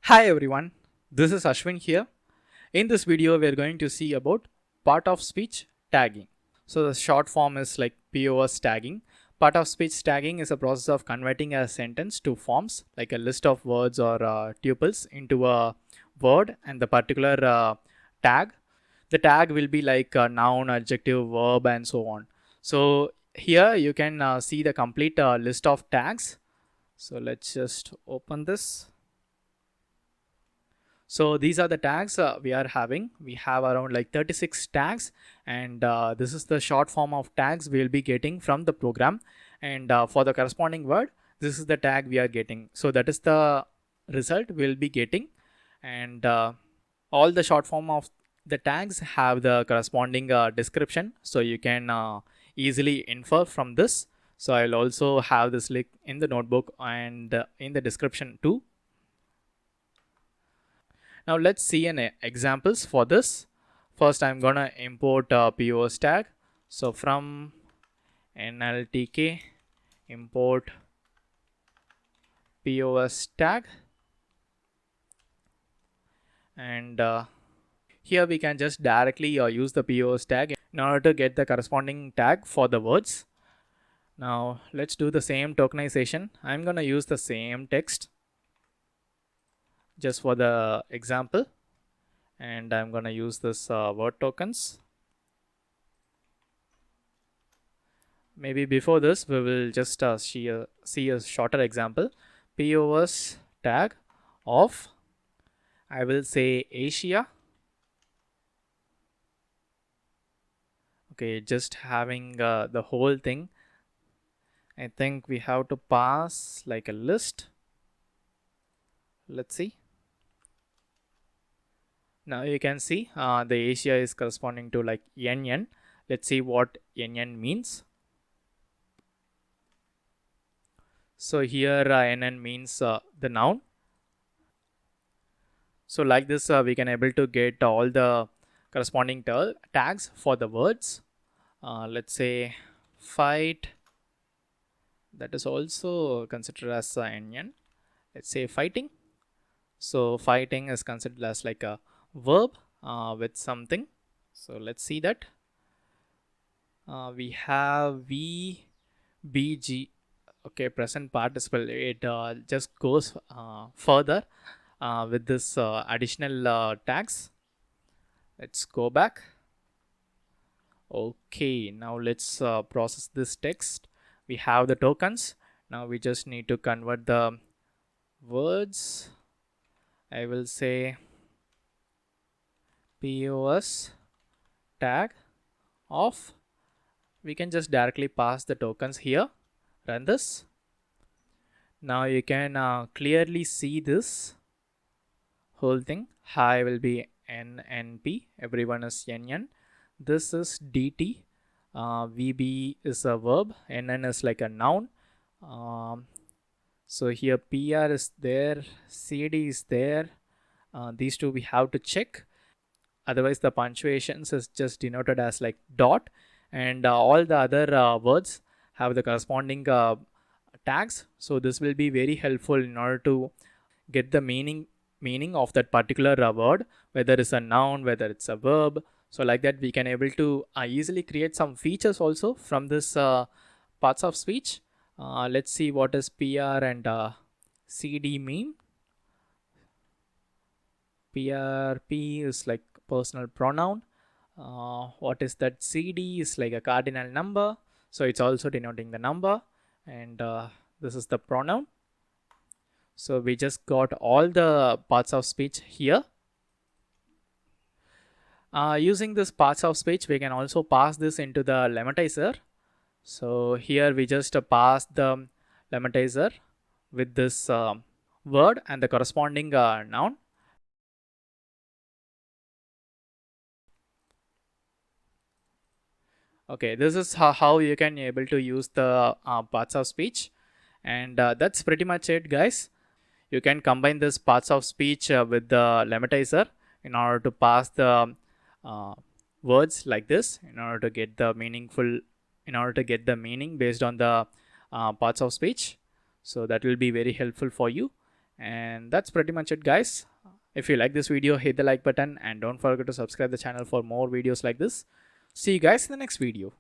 Hi everyone, this is Ashwin here. In this video, we are going to see about part of speech tagging. So the short form is like POS tagging. Part of speech tagging is a process of converting a sentence to forms like a list of words or tuples into a word and the particular tag. The tag will be like a noun, adjective, verb and so on. So here you can see the complete list of tags. So let's just open this. So these are the tags we are having. We have around like 36 tags, and this is the short form of tags we will be getting from the program. And for the corresponding word, this is the tag we are getting. So that is the result we'll be getting. And all the short form of the tags have the corresponding description. So you can easily infer from this. So I'll also have this link in the notebook and in the description too. Now let's see an examples for this. First, I'm gonna import a POS tag. So from NLTK import POS tag, and here we can just directly use the POS tag in order to get the corresponding tag for the words. Now let's do the same tokenization. I'm gonna use the same text just for the example, and I'm gonna use this word tokens. Maybe before this we will just see a shorter example. POS tag of, I will say, Asia. Okay, just having the whole thing. I think we have to pass like a list. Let's see. Now you can see the Asia is corresponding to like NN. Let's see what NN means. So here NN means the noun. So like this we can able to get all the corresponding tags for the words. Let's say fight, that is also considered as NN. Let's say fighting. So fighting is considered as like a verb with something. So let's see that. We have VBG. Okay, present participle. It just goes further with this additional tags. Let's go back. Okay, now let's process this text. We have the tokens. Now we just need to convert the words. I will say POS tag of. We can just directly pass the tokens here. Run this. Now you can clearly see this whole thing. Hi will be NNP. Everyone is NN. This is DT. VB is a verb. NN is like a noun. So here PR is there. CD is there. These two we have to check. Otherwise the punctuations is just denoted as like dot, and all the other words have the corresponding tags. So this will be very helpful in order to get the meaning of that particular word, whether it's a noun, whether it's a verb. So like that we can able to easily create some features also from this parts of speech. Let's see what is PR and CD mean. PRP is like personal pronoun. What is that? CD is like a cardinal number, so it's also denoting the number, and this is the pronoun. So we just got all the parts of speech here. Using this parts of speech, we can also pass this into the lematizer. So here we just pass the lematizer with this word and the corresponding noun. Okay, this is how you can able to use the parts of speech, and that's pretty much it, guys. You can combine this parts of speech with the lematizer in order to pass the words like this, in order to get the meaning based on the parts of speech. So that will be very helpful for you. And that's pretty much it, guys. If you like this video, hit the like button and don't forget to subscribe the channel for more videos like this. See you guys in the next video.